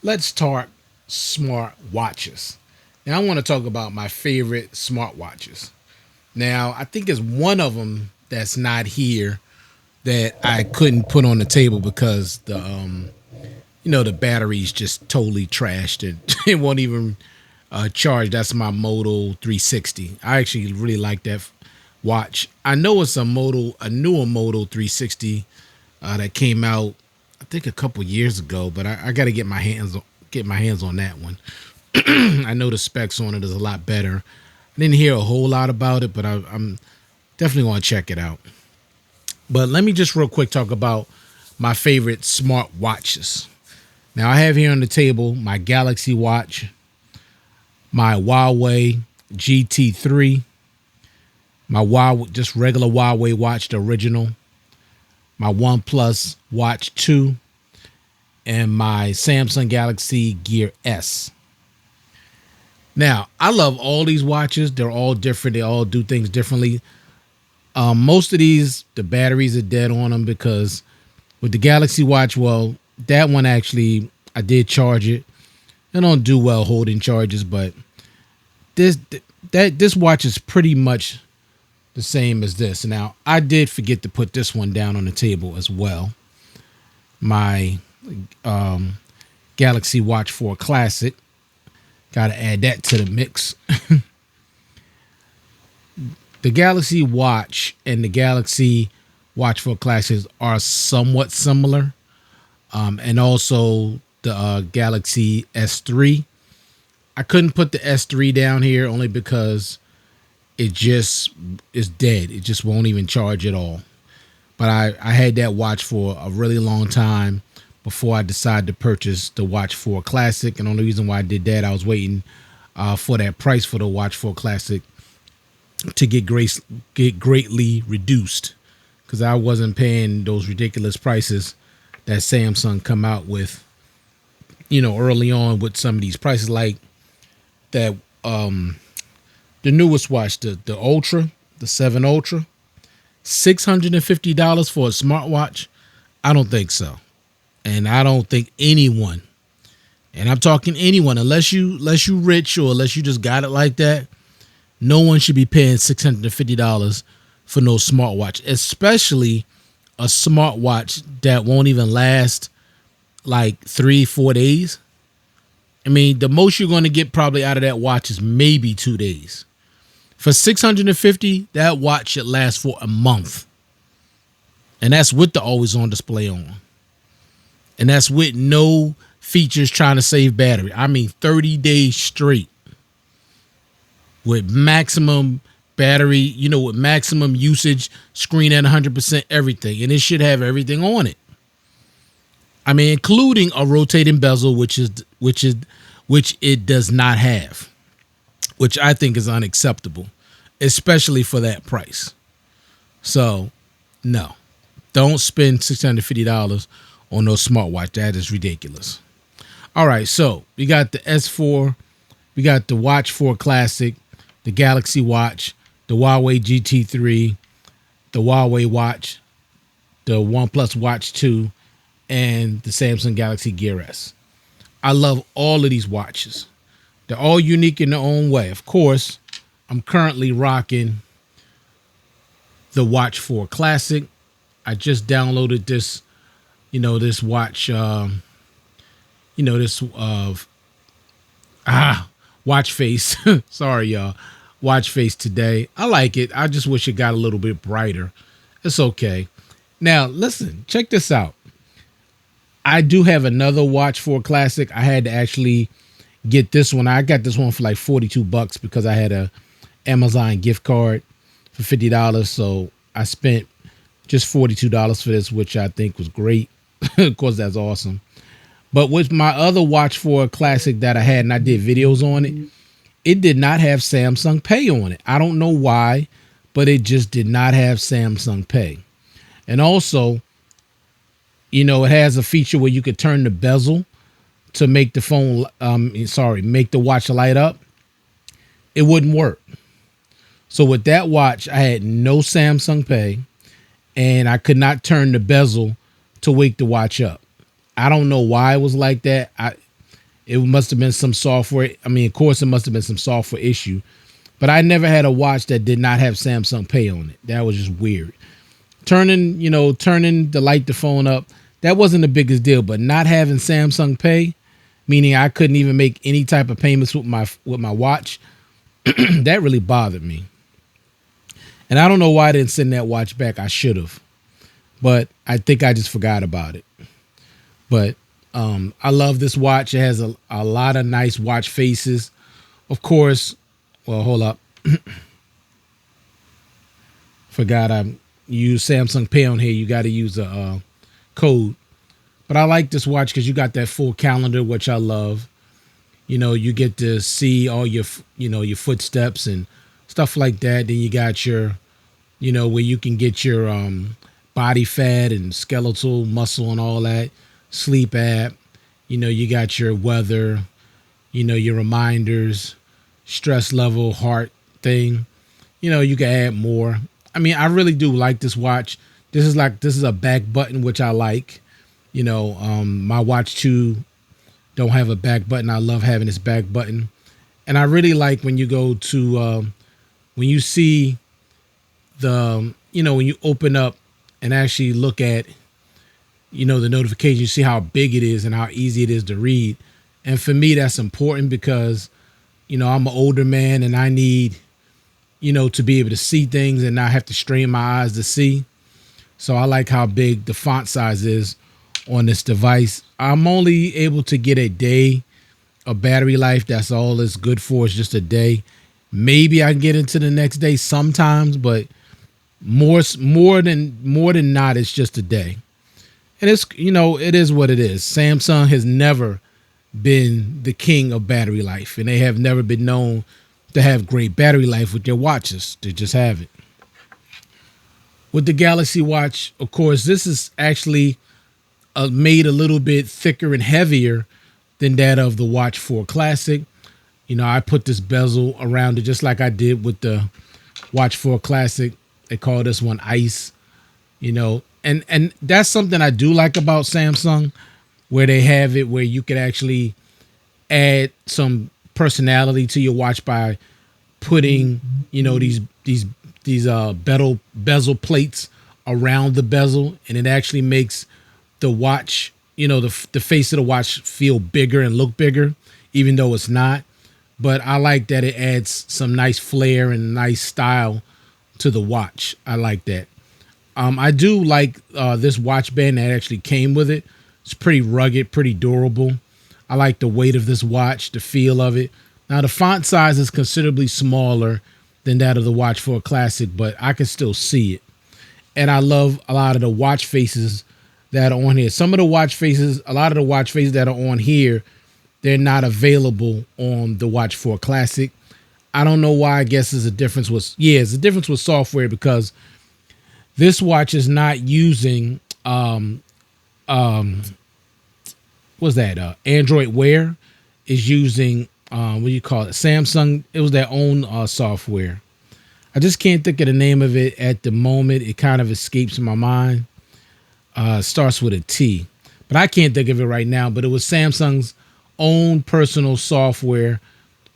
let's talk smart watches. Now, I want to talk about my favorite smartwatches. Now, I think it's one of them that's not here that I couldn't put on the table because the battery's just totally trashed and it won't even charge. That's my Moto 360. I actually really like that watch. I know it's a newer Moto 360 that came out, I think, a couple years ago, but I got to get my hands on that one. I know the specs on it is a lot better. I didn't hear a whole lot about it, but I'm definitely going to check it out. But let me just real quick talk about my favorite smart watches. Now, I have here on the table my Galaxy Watch, my Huawei GT3, my Huawei, just regular Huawei watch, the original, my OnePlus Watch 2, and my Samsung Galaxy Gear S. Now, I love all these watches. They're all different. They all do things differently. Most of these, the batteries are dead on them because with the Galaxy Watch, well, that one actually, I did charge it. I don't do well holding charges, but this watch is pretty much the same as this. Now, I did forget to put this one down on the table as well. My Galaxy Watch 4 Classic. Got to add that to the mix. The Galaxy Watch and the Galaxy Watch 4 Classics are somewhat similar. And also the Galaxy S3. I couldn't put the S3 down here only because it just is dead. It just won't even charge at all. But I had that watch for a really long time before I decided to purchase the Watch 4 Classic. And the only reason why I did that, I was waiting for that price for the Watch 4 Classic to get greatly reduced, because I wasn't paying those ridiculous prices that Samsung come out with, early on with some of these prices, like that the newest watch, the Ultra, the 7 Ultra, $650 for a smartwatch. I don't think so. And I don't think anyone, and I'm talking anyone, unless you rich or unless you just got it like that, no one should be paying $650 for no smartwatch, especially a smartwatch that won't even last like 3-4 days. I mean, the most you're going to get probably out of that watch is maybe 2 days. For $650, that watch should last for a month. And that's with the always on display on. And that's with no features trying to save battery. I mean, 30 days straight with maximum battery, with maximum usage, screen at 100%, everything. And it should have everything on it. I mean, including a rotating bezel, which it does not have, which I think is unacceptable, especially for that price. So, no, don't spend $650 on no smartwatch. That is ridiculous. All right, so we got the S4, we got the Watch 4 Classic, the Galaxy Watch, the Huawei GT3, the Huawei Watch, the OnePlus Watch 2, and the Samsung Galaxy Gear S. I love all of these watches. They're all unique in their own way. Of course, I'm currently rocking the Watch 4 Classic. I just downloaded this, this watch, watch face. Sorry, y'all. Watch face today. I like it. I just wish it got a little bit brighter. It's okay. Now, listen, check this out. I do have another Watch 4 Classic. I had to actually get this one. I got this one for like $42 because I had a Amazon gift card for $50. So I spent just $42 for this, which I think was great. Of course, that's awesome. But with my other Watch 4 Classic that I had, and I did videos on it, it did not have Samsung Pay on it. I don't know why, but it just did not have Samsung Pay. And also, it has a feature where you could turn the bezel to make the make the watch light up. It wouldn't work. So with that watch, I had no Samsung Pay, and I could not turn the bezel to wake the watch up. I don't know why it was like that. It must have been some software. I mean, of course, it must have been some software issue. But I never had a watch that did not have Samsung Pay on it. That was just weird. Turning to light the phone up, that wasn't the biggest deal. But not having Samsung Pay, meaning I couldn't even make any type of payments with my watch, that really bothered me. And I don't know why I didn't send that watch back. I should have, but I think I just forgot about it. But I love this watch. It has a lot of nice watch faces. Of course, well, hold up. Forgot I used Samsung Pay on here. You got to use a code. But I like this watch because you got that full calendar, which I love. You get to see all your footsteps and stuff like that. Then you got your, where you can get your body fat and skeletal muscle and all that. Sleep app. You got your weather, your reminders, stress level, heart thing. You can add more. I mean, I really do like this watch. This is a back button, which I like. My Watch 2 don't have a back button. I love having this back button. And I really like when you go to, when you see when you open up and actually look at, the notification, you see how big it is and how easy it is to read. And for me, that's important because, I'm an older man and I need, to be able to see things and not have to strain my eyes to see. So I like how big the font size is on this device. I'm only able to get a day of battery life. That's all it's good for, is just a day. Maybe I can get into the next day sometimes, but more than not, it's just a day. And it's, it is what it is. Samsung has never been the king of battery life, and they have never been known to have great battery life with their watches. They just haven't. With the Galaxy Watch, of course, this is actually made a little bit thicker and heavier than that of the Watch 4 Classic. I put this bezel around it just like I did with the Watch 4 Classic. They call this one Ice, and that's something I do like about Samsung, where they have it where you could actually add some personality to your watch by putting, these bezel plates around the bezel, and it actually makes the watch, the face of the watch feel bigger and look bigger, even though it's not. But I like that it adds some nice flair and nice style to the watch. I like that. I do like this watch band that actually came with it. It's pretty rugged, pretty durable. I like the weight of this watch, the feel of it. Now, the font size is considerably smaller than that of the Watch 4 Classic, but I can still see it. And I love a lot of the watch faces that are on here. A lot of the watch faces that are on here, they're not available on the Watch 4 Classic. I don't know why. I guess it's a difference with software, because this watch is not using Android Wear is using what do you call it? Samsung. It was their own software. I just can't think of the name of it at the moment. It kind of escapes my mind. Starts with a T, but I can't think of it right now. But it was Samsung's own personal software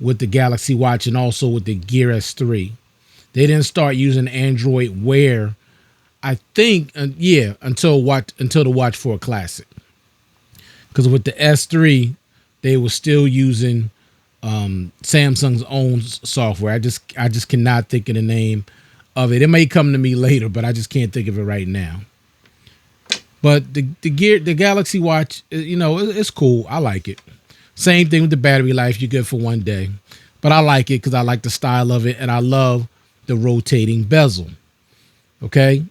with the Galaxy Watch and also with the Gear S3. They didn't start using Android Wear, I think, until the Watch 4 Classic. Because with the S3, they were still using Samsung's own software. I just cannot think of the name of it. It may come to me later, but I just can't think of it right now. But the Galaxy Watch, it's cool. I like it. Same thing with the battery life. You're good for one day. But I like it because I like the style of it, and I love the rotating bezel. Okay?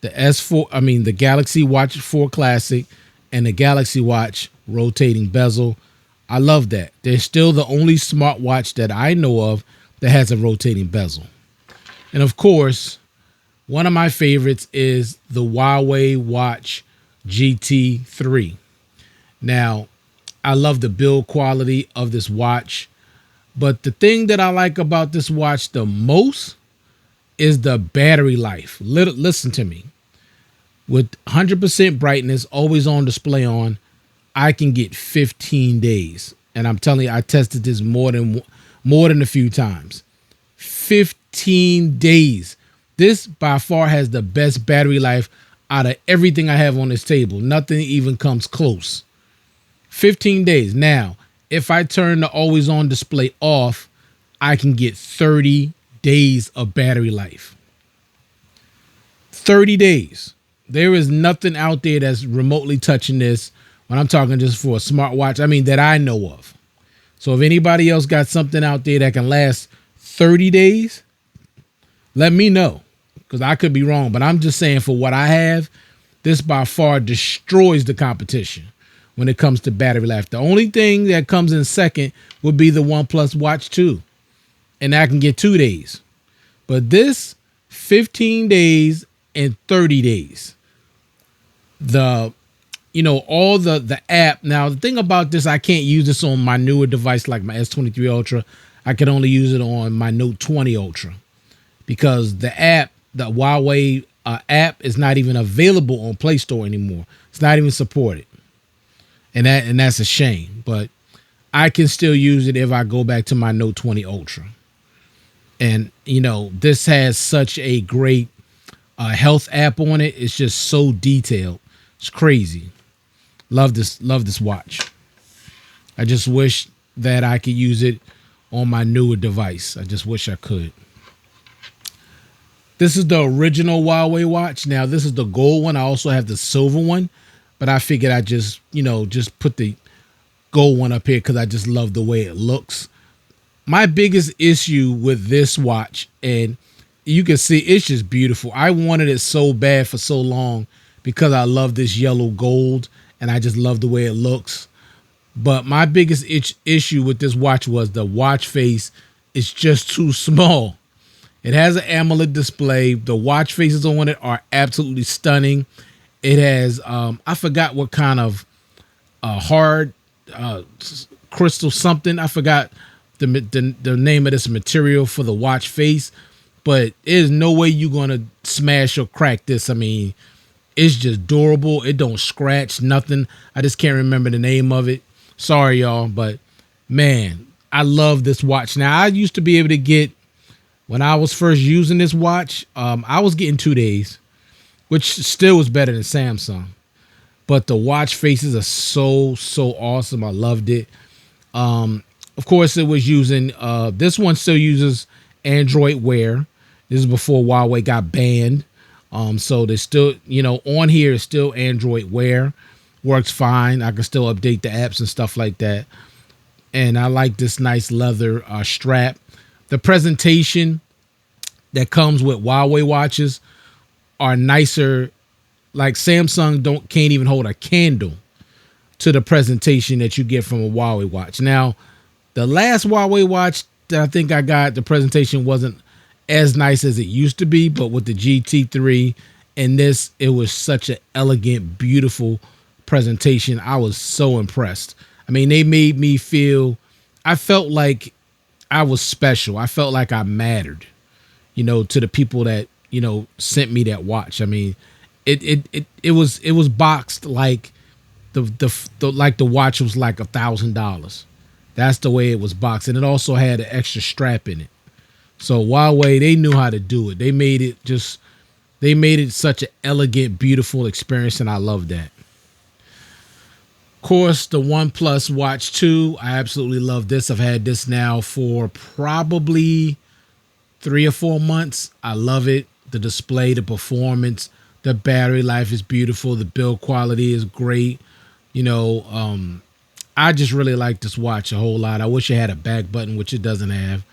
The Galaxy Watch 4 Classic and the Galaxy Watch rotating bezel. I love that. They're still the only smartwatch that I know of that has a rotating bezel. And of course, one of my favorites is the Huawei Watch GT3. Now, I love the build quality of this watch, but the thing that I like about this watch the most is the battery life. Listen to me. With 100% brightness, always on display on, I can get 15 days. And I'm telling you, I tested this more than a few times. 15 days. This by far has the best battery life out of everything I have on this table. Nothing even comes close. 15 days. Now, if I turn the always on display off, I can get 30 days of battery life. 30 days. There is nothing out there that's remotely touching this when I'm talking just for a smartwatch. I mean, that I know of. So if anybody else got something out there that can last 30 days, let me know, because I could be wrong. But I'm just saying, for what I have, this by far destroys the competition when it comes to battery life. The only thing that comes in second would be the OnePlus Watch 2, and I can get 2 days. But this, 15 days and 30 days. All the app. Now, the thing about this, I can't use this on my newer device like my S23 Ultra. I can only use it on my Note 20 Ultra, because the Huawei app is not even available on Play Store anymore. It's not even supported. And that's a shame. But I can still use it if I go back to my Note 20 Ultra. And, this has such a great health app on it. It's just so detailed. It's crazy. Love this watch. I just wish that I could use it on my newer device. I just wish I could. This is the original Huawei watch. Now, this is the gold one. I also have the silver one, but I figured I just put the gold one up here because I just love the way it looks. My biggest issue with this watch, and you can see it's just beautiful. I wanted it so bad for so long because I love this yellow gold, and I just love the way it looks. But my biggest issue with this watch was the watch face is just too small. It has an AMOLED display. The watch faces on it are absolutely stunning. It has, I forgot what kind of hard crystal something. I forgot the name of this material for the watch face. But there's no way you're going to smash or crack this. I mean, it's just durable. It don't scratch, nothing. I just can't remember the name of it. Sorry, y'all. But, man, I love this watch. Now, I used to be able to get, when I was first using this watch, I was getting 2 days, which still was better than Samsung. But the watch faces are so awesome. I loved it. Of course, it was using, this one still uses Android Wear. This is before Huawei got banned. So there's still, on here is still Android Wear. Works fine. I can still update the apps and stuff like that. And I like this nice leather strap. The presentation that comes with Huawei watches are nicer. Like Samsung can't even hold a candle to the presentation that you get from a Huawei watch. Now, the last Huawei watch that I think I got, the presentation wasn't as nice as it used to be, but with the GT3 and this, it was such an elegant, beautiful presentation. I was so impressed. I mean, they made me feel, I felt like I was special. I felt like I mattered, to the people that, sent me that watch. I mean, it was boxed like the watch was like $1,000. That's the way it was boxed. And it also had an extra strap in it. So Huawei, they knew how to do it. They made it such an elegant, beautiful experience, and I love that. Of course, the OnePlus Watch 2, I absolutely love this. I've had this now for probably 3 or 4 months. I love it. The display, the performance, the battery life is beautiful. The build quality is great. I just really like this watch a whole lot. I wish it had a back button, which it doesn't have.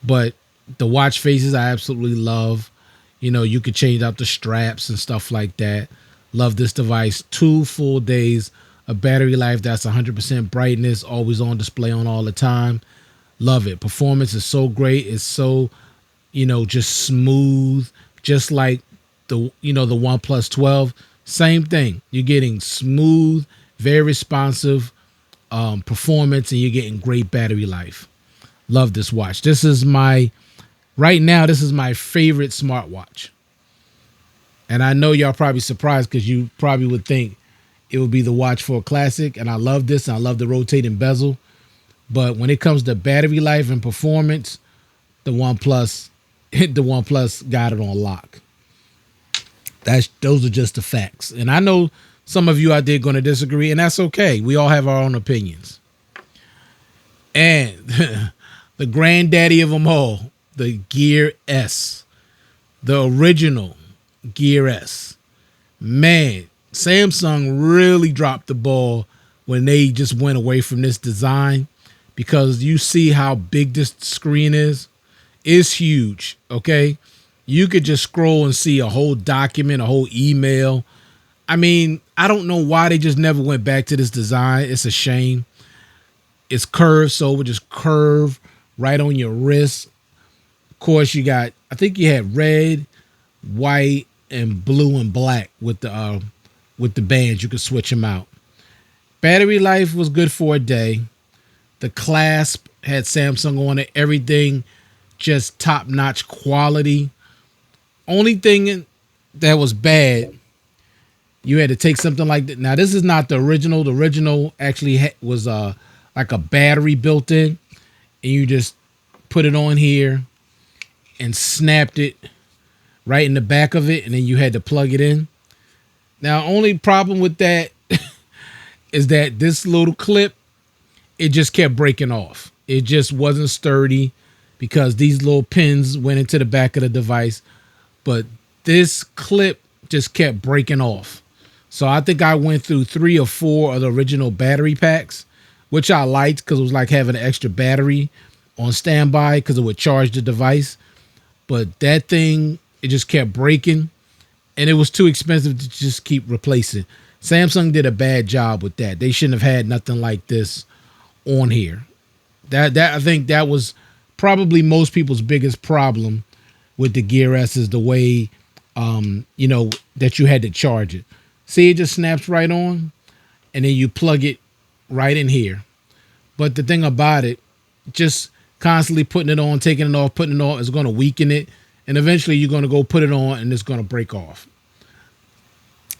But the watch faces I absolutely love. You could change out the straps and stuff like that. Love this device. 2 full days of battery life. That's 100% brightness, always on display on all the time. Love it. Performance is so great. It's so, just smooth. Just like the OnePlus 12. Same thing. You're getting smooth, very responsive performance, and you're getting great battery life. Love this watch. Right now, this is my favorite smartwatch. And I know y'all probably surprised because you probably would think it would be the watch for a classic. And I love this. And I love the rotating bezel. But when it comes to battery life and performance, the OnePlus, the OnePlus got it on lock. Those are just the facts. And I know some of you out there going to disagree, and that's okay. We all have our own opinions. And the granddaddy of them all, the Gear S, the original Gear S. Man, Samsung really dropped the ball when they just went away from this design, because you see how big this screen is. It's huge, okay? You could just scroll and see a whole document, a whole email. I mean, I don't know why they just never went back to this design. It's a shame. It's curved, so it would just curve right on your wrist. Of course, you got, I think you had red, white, and blue and black with the bands. You could switch them out. Battery life was good for a day. The clasp had Samsung on it. Everything just top-notch quality. Only thing that was bad, you had to take something like that. Now, this is not the original. The original actually was like a battery built in, and you just put it on here and snapped it right in the back of it, and then you had to plug it in. Now, only problem with that is that this little clip, it just kept breaking off. It just wasn't sturdy because these little pins went into the back of the device. But this clip just kept breaking off. So I think I went through 3 or 4 of the original battery packs, which I liked because it was like having an extra battery on standby because it would charge the device. But that thing, it just kept breaking, and it was too expensive to just keep replacing. Samsung did a bad job with that. They shouldn't have had nothing like this on here. That I think that was probably most people's biggest problem with the Gear S, is the way that you had to charge it. See, it just snaps right on, and then you plug it right in here. But the thing about it, just constantly putting it on, taking it off, putting it on, is going to weaken it, and eventually you're going to go put it on and it's going to break off.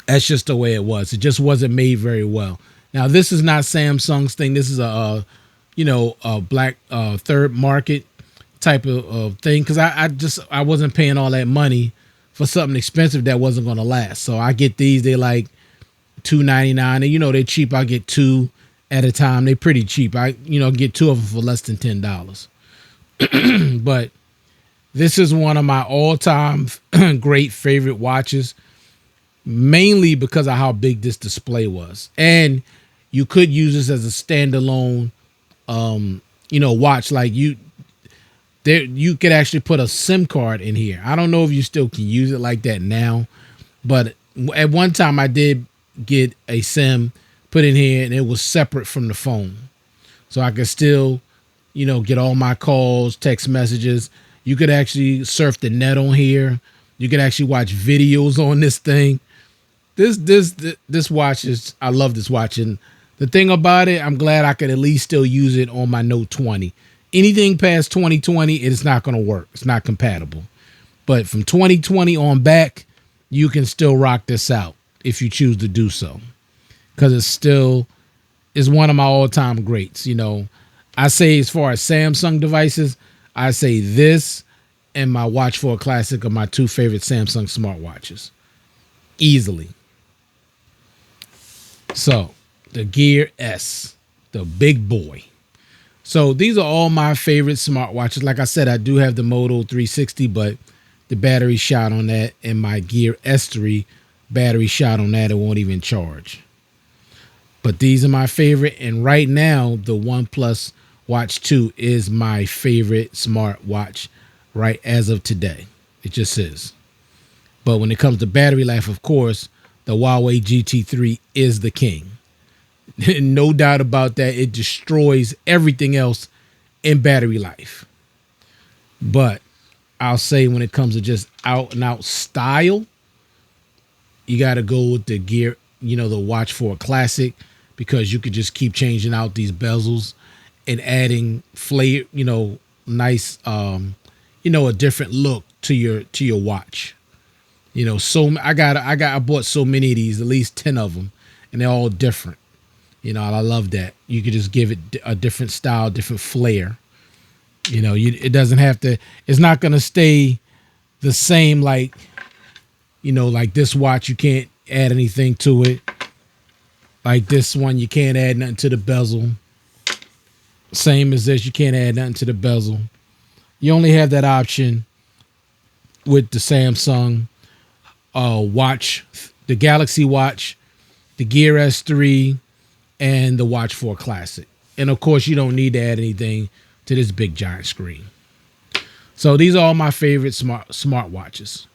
That's just the way it was. It just wasn't made very well. Now, this is not Samsung's thing. This is a black third market type of thing, because I wasn't paying all that money for something expensive that wasn't going to last. So I get these. They like $2.99, and they're cheap. I get 2 at a time. They're pretty cheap. I get 2 of them for less than $10. But this is one of my all-time great favorite watches, mainly because of how big this display was. And you could use this as a standalone watch. Like you could actually put a SIM card in here. I don't know if you still can use it like that now, but at one time I did get a SIM put in here, and it was separate from the phone, so I could still get all my calls, text messages. You could actually surf the net on here. You could actually watch videos on this thing. This watch is, I love this watch. And the thing about it, I'm glad I could at least still use it on my Note 20. Anything past 2020, it's not going to work. It's not compatible. But from 2020 on back, you can still rock this out if you choose to do so, because it still is one of my all-time greats. I say, as far as Samsung devices, I say this and my Watch 4 Classic are my 2 favorite Samsung smartwatches. Easily. So, the Gear S, the big boy. So, these are all my favorite smartwatches. Like I said, I do have the Moto 360, but the battery shot on that, and my Gear S3 battery shot on that, it won't even charge. But these are my favorite, and right now, the OnePlus Watch 2 is my favorite smartwatch right as of today. It just is. But when it comes to battery life, of course, the Huawei GT3 is the king. No doubt about that. It destroys everything else in battery life. But I'll say, when it comes to just out and out style, you got to go with the Gear, the Watch 4 Classic, because you could just keep changing out these bezels and adding flavor, nice, a different look to your watch. So I bought so many of these, at least 10 of them, and they're all different. You know, I love that. You could just give it a different style, different flair. You know, it doesn't have to, it's not going to stay the same like, you know, like this watch, you can't add anything to it. Like this one, you can't add nothing to the bezel. Same as this, you can't add nothing to the bezel. You only have that option with the Samsung watch, the Galaxy Watch, the Gear S3, and the Watch 4 Classic. And of course, you don't need to add anything to this big giant screen. So these are all my favorite smartwatches.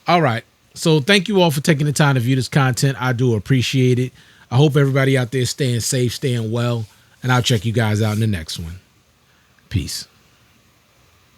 All right. So thank you all for taking the time to view this content. I do appreciate it. I hope everybody out there is staying safe, staying well, and I'll check you guys out in the next one. Peace.